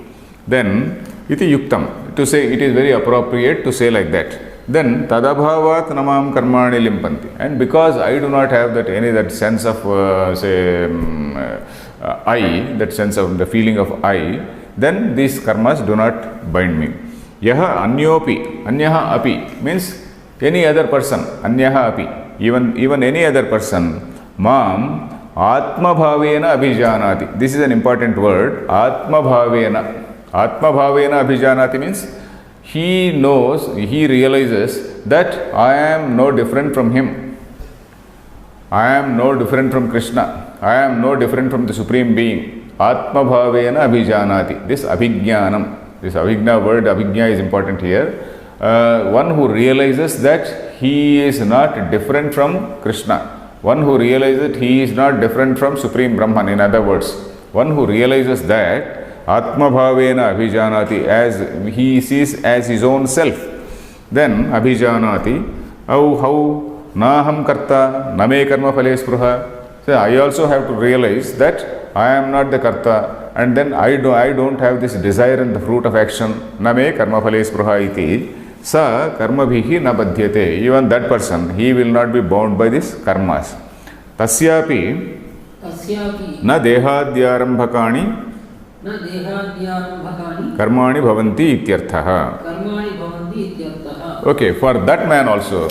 Then, iti yuktam. To say, it is very appropriate to say like that. Then tadabhavat namam karmani limpanti. And because I do not have that sense of I, that sense of the feeling of I, then these karmas do not bind me. Yaha anyopi, anyaha api means any other person, anyaha api, even any other person, mam atma bhavena abhijanati. This is an important word, atma bhavena. Atma bhavena abhijanati means he knows, he realizes that I am no different from him. I am no different from Krishna. I am no different from the Supreme Being. Atma bhavena abhijanati. This abhijnanam, this abhijna word, abhijna is important here. One who realizes that he is not different from Krishna. One who realizes that he is not different from Supreme Brahman. In other words, one who realizes that Atma bhavena abhijanati, as he sees as his own self. Then abhijanati, how naham karta, name karma phale spruha. So I also have to realize that I am not the karta, and then I don't have this desire in the fruit of action, na me karma phale spruha iti, sa karma bhihi na badhyate. Even that person, he will not be bound by these karmas. Tasyapi तस्यापि na dehadyarambhakani न देहाद्यारम्भकानि karmani bhavanti ityarthaha. कर्माणि भवन्ति इत्यर्थः. Okay, for that man also,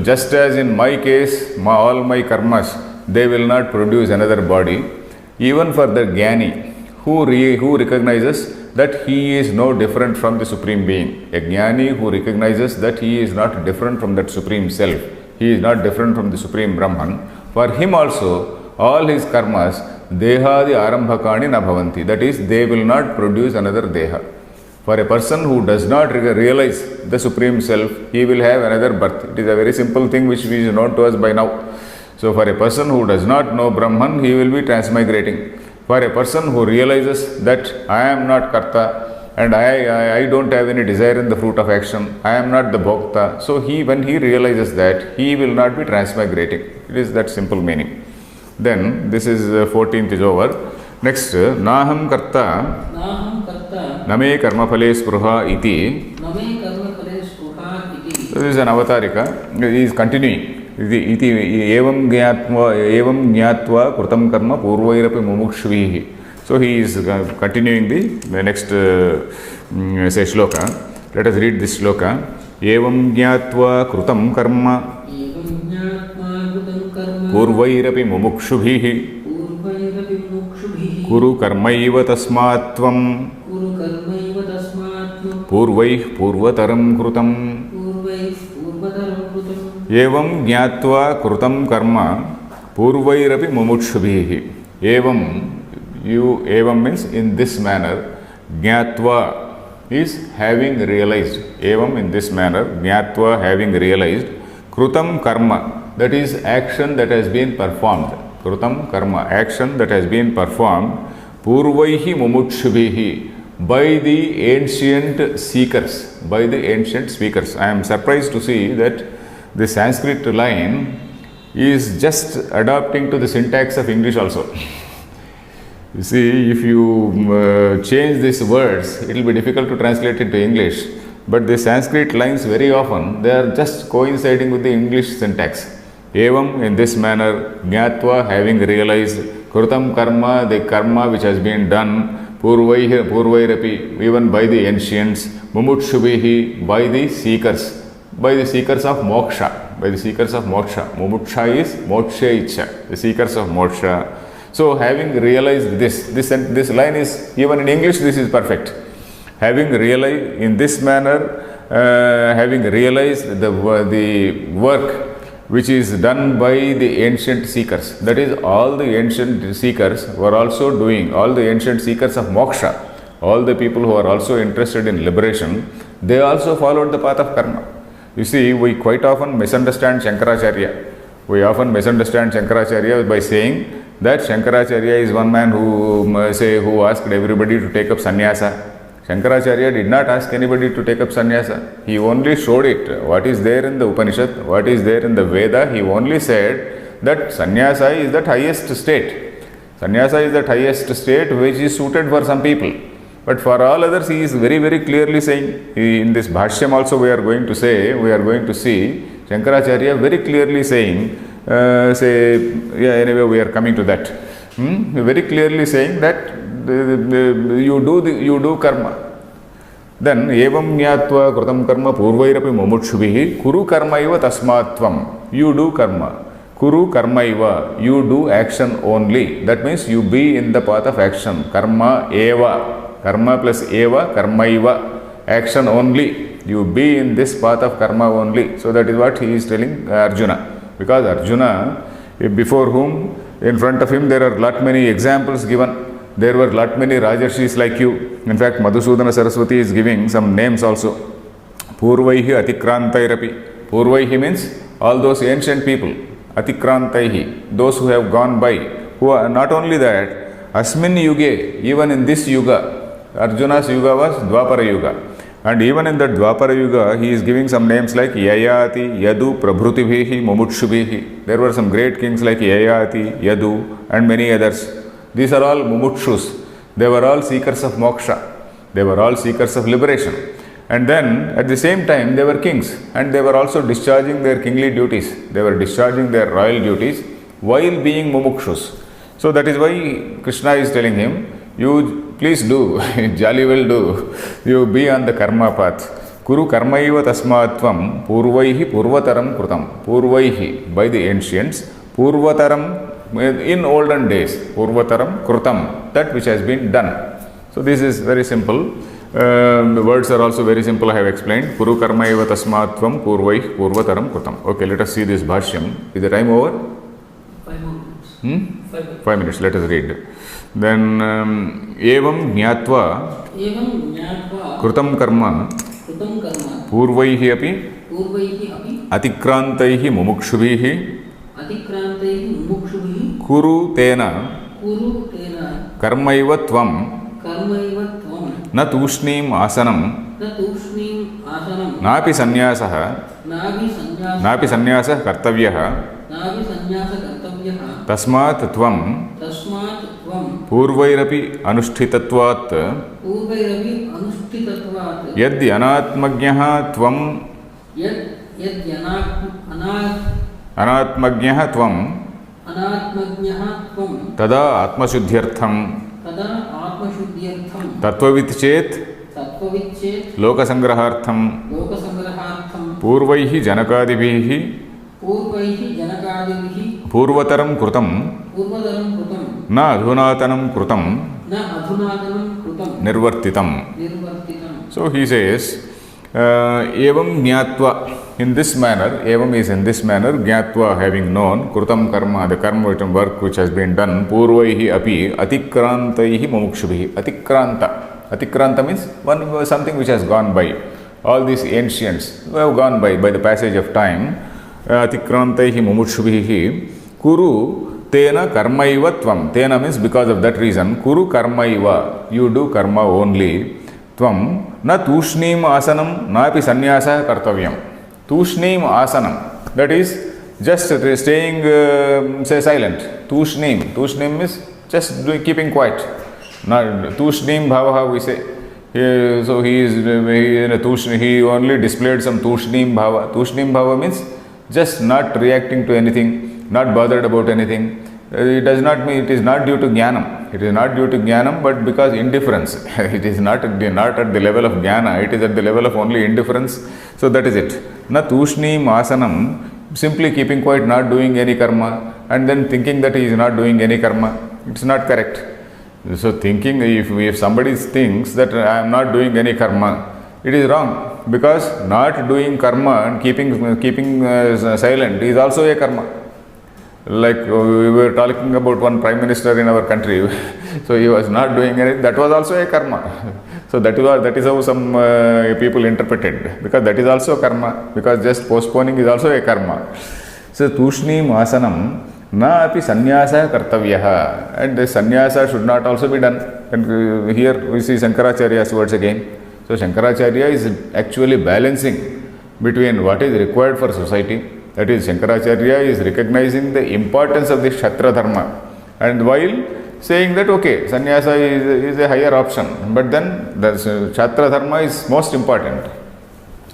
just as in my case, all my karmas, they will not produce another body. Even for the Jnani, who recognizes that he is no different from the Supreme Being. A Jnani who recognizes that he is not different from that Supreme Self. He is not different from the Supreme Brahman. For him also, all his karmas, dehadi arambhakani na bhavanti. That is, they will not produce another deha. For a person who does not realize the Supreme Self, he will have another birth. It is a very simple thing which is known to us by now. So for a person who does not know Brahman, he will be transmigrating. For a person who realizes that I am not Karta and I don't have any desire in the fruit of action, I am not the Bhokta, so when he realizes that, he will not be transmigrating. It is that simple meaning. Then this is 14th is over. Next, Naham Karta नाहं कर्ता Name Karma Phale Spruha iti. न मे कर्मफले स्पृहा इति. So this is an avatarika. He is continuing. Iti evam jnatva krutam karma purvairapi mumukshvihi. So he is continuing the next say shloka. Let us read this shloka. Evam jnatva krutam karma एवं ज्ञात्वा कृतं कर्म purvairapi mumukshvihi पूर्वैरपि मुमुक्षुभिः kuru karmaiva tasmatvam कुरु कर्मैव तस्मात् purvaih purvataram krutam. पूर्वैः पूर्वतरं कृतं. Evam jnatva krutam karma purvairapi mumukshubhihi. Evam means in this manner. Jnatva is having realized. Evam in this manner. Jnatva having realized. Krutam karma, that is action that has been performed. Krutam karma, action that has been performed. Purvaihi mumukshubhihi, by the ancient seekers, by the ancient speakers. I am surprised to see that the Sanskrit line is just adapting to the syntax of English also. You see, if you change these words, it will be difficult to translate into English. But the Sanskrit lines very often, they are just coinciding with the English syntax. Evam, in this manner, jnatva, having realized, krutam karma, the karma which has been done, purvairapi, even by the ancients, mumukshubhihi, by the seekers of moksha, by the seekers of moksha. Mumuksha is moksha icha, the seekers of moksha. So having realized this line is, even in English, this is perfect. Having realized in this manner, having realized the work which is done by the ancient seekers. That is, all the ancient seekers were also doing, all the ancient seekers of moksha, all the people who are also interested in liberation, they also followed the path of karma. You see, we quite often misunderstand Shankaracharya. We often misunderstand Shankaracharya by saying that Shankaracharya is one man who asked everybody to take up sannyasa. Shankaracharya did not ask anybody to take up sannyasa. He only showed it. What is there in the Upanishad, what is there in the Veda, he only said that sannyasa is that highest state. Sannyasa is that highest state which is suited for some people. But for all others, he is very, very clearly saying, in this Bhashyam also we are going to see Shankaracharya very clearly saying, anyway we are coming to that. Very clearly saying that you do karma. Then, evam jnatva krutam karma purvairapi mumukshubhihi kuru karmaiva tasmatvam. You do karma. Kuru karmaiva. You do action only. That means you be in the path of action. Karma eva. Karma plus eva, karmaiva. Action only. You be in this path of karma only. So that is what he is telling Arjuna. Because Arjuna, before whom, in front of him, there are lot many examples given. There were lot many Rajarshis like you. In fact, Madhusudana Saraswati is giving some names also. Purvaihi atikrantairapi. Purvaihi means all those ancient people. Atikrantaihi, those who have gone by. Who are not only that, Asmin Yuge, even in this Yuga, Arjuna's Yuga was Dwapara Yuga. And even in that Dwapara Yuga, he is giving some names like Yayati, Yadu, Prabhrutibihi, Mumukshubhihi. There were some great kings like Yayati, Yadu, and many others. These are all mumukshus. They were all seekers of moksha. They were all seekers of liberation. And then at the same time they were kings, and they were also discharging their kingly duties. They were discharging their royal duties while being mumukshus. So that is why Krishna is telling him, you please do, jolly well do, you be on the karma path. Kuru karmaiva tasmatvam purvaihi purvataram krutam. Purvaihi, by the ancients, purvataram, in olden days, purvataram krutam, that which has been done. So this is very simple. The words are also very simple, I have explained. Kuru karmaiva tasmatvam purvaihi purvataram krutam. Okay, let us see this bhashyam. Is the time over? 5 more minutes. 5 minutes, let us read. Then, evam jnatva एवं ज्ञात्वा कृतं कर्म कृतं कर्म पूर्वैः अपि पूर्वैः अपि अतिक्रान्तैः मुमुक्षुभिः अतिक्रान्तैः मुमुक्षुभिः कुरु तेन कुरु तेन कर्मैव त्वं कर्मैव त्वं न तूष्णीम् आसनं न तूष्णीम् आसनं नापि सन्न्यासः नापि सन्न्यासः कर्तव्यः नापि सन्न्यासकर्तव्यः तस्मात् त्वं तस्मात् त्वं पूर्वैरपि अनुष्ठितत्वात् पूर्वैरपि अनुष्ठितत्वात् यद् अनात्मज्ञः त्वं अनात्मज्ञः त्वं अनात्मज्ञः त्वं तदा आत्मशुद्ध्यर्थं तदा आत्मशुद्ध्यर्थं तत्त्ववित् चेत् तत्त्ववित् चेत् लोकसङ्ग्रहार्थं लोकसङ्ग्रहार्थं पूर्वैः जनकादिभिः पूर्वैः जनकादिभिः पूर्वतरं कृतं पूर्वतरं कृतं न अधुनातनं कृतं न अधुनातनं कृतं निर्वर्तितं. निर्वर्तितं. So he says, evam jnatva, in this manner, evam is in this manner, jnatva, having known, krutam karma, the karma work which has been done, purvaihi api, atikrantaihi mumukshubhihi. Atikranta means something which has gone by. All these ancients who have gone by the passage of time, atikrantaihi mumukshubhihi, kuru tena karmaiva tvam. Tena means because of that reason, kuru karmaiva, you do karma only. Tvam na tushneem asanam napi sannyasa kartavyam. Tushneem asanam, that is just staying say silent. Tushneem is just keeping quiet. Tushneem bhavaha we say. So he only displayed some tushneem bhava. Tushneem bhava means just not reacting to anything, not bothered about anything. It does not mean it is not due to jnanam. It is not due to jnanam, but because indifference. It is not at the level of jnana, it is at the level of only indifference. So that is it. Na tushneem asanam, simply keeping quiet, not doing any karma, and then thinking that he is not doing any karma. It's not correct. So thinking, if somebody thinks that I am not doing any karma, it is wrong, because not doing karma and keeping silent is also a karma. Like we were talking about one prime minister in our country, so he was not doing anything, that was also a karma. So that is how some people interpreted, because that is also karma, because just postponing is also a karma. So tushneem asanam na api sannyasa kartavyaha, and the sannyasa should not also be done. And here we see Shankaracharya's words again. So Shankaracharya is actually balancing between what is required for society. That is, Shankaracharya is recognizing the importance of the Kshatriya dharma, and while saying that okay, sannyasa is a higher option, but then the Kshatriya dharma is most important.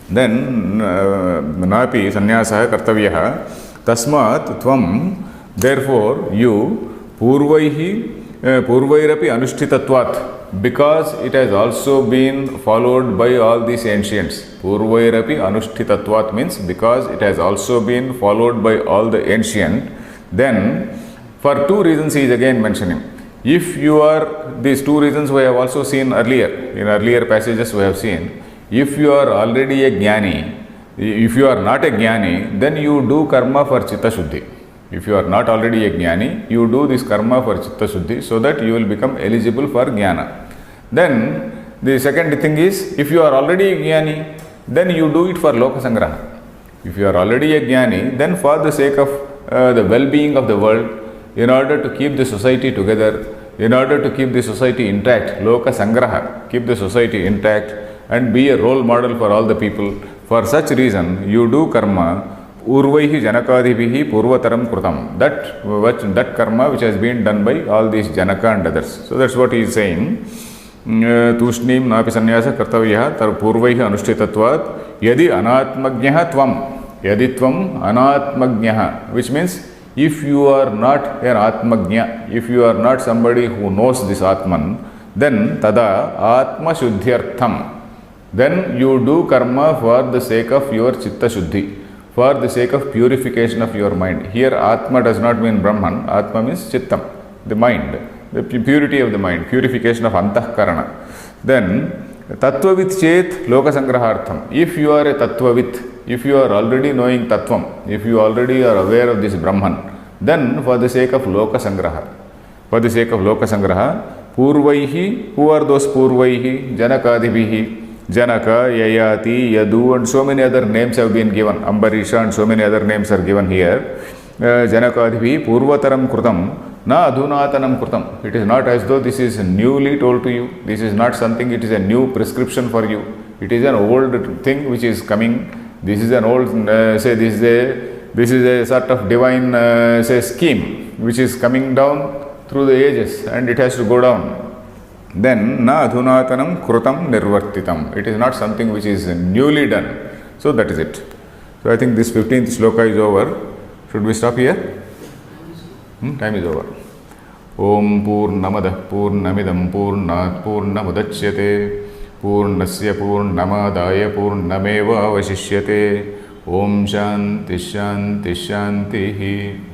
Then napi sannyasa kartavyaha tasmat tvam, therefore you purvairapi anushtitatvat, because it has also been followed by all these ancients. Purvairapi anushtitatvat means because it has also been followed by all the ancient. Then for two reasons he is again mentioning. If you are, these two reasons we have also seen earlier, in earlier passages we have seen. If you are already a jnani, if you are not a jnani, then you do karma for chitta shuddhi. If you are not already a jnani, you do this karma for chitta shuddhi, so that you will become eligible for jnana. Then the second thing is, if you are already a jnani, then you do it for loka sangraha. If you are already a jnani, then for the sake of the well-being of the world, in order to keep the society together, in order to keep the society intact, loka sangraha, keep the society intact and be a role model for all the people. For such reason, you do karma पूर्वैः जनकादिभिः पूर्वतरं कृतं. That karma which has been done by all these Janaka and others. So that's what he is saying. तूष्णीं नापि संन्यासः कर्तव्यः पूर्वैः अनुष्ठितत्वात् यदि अनात्मज्ञः त्वं यदि त्वम् अनात्मज्ञः, which means if you are not an atmagnya, if you are not somebody who knows this Atman, then tada atma shuddhyartham, then you do karma for the sake of your chitta shuddhi, for the sake of purification of your mind. Here atma does not mean Brahman, atma means chittam, the mind, the purity of the mind, purification of antahkarana. Then tattvavit chet lokasangrahartham, if you are a tattvavit, if you are already knowing tattvam, if you already are aware of this Brahman, then for the sake of lokasangraha, for the sake of lokasangraha, purvaihi, who are those purvaihi? Janakadibihi, Janaka, Yayati, Yadu, and so many other names have been given. Ambarisha and so many other names are given here. Janakadibihi purvataram krutam, na adhunatanam krutam. It is not as though this is newly told to you. This is not something, it is a new prescription for you. It is an old thing which is coming. This is an old, this is a sort of divine, scheme which is coming down through the ages and it has to go down. Then, na adhunatanam krutam nirvartitam. It is not something which is newly done. So that is it. So I think this 15th sloka is over. Should we stop here? Time is over. Om Purnamadah Purnamidam Purnat Purnamudachyate Purnasya Purnamadaya Purnameva Avashishyate. Om Shanti Shanti Shanti.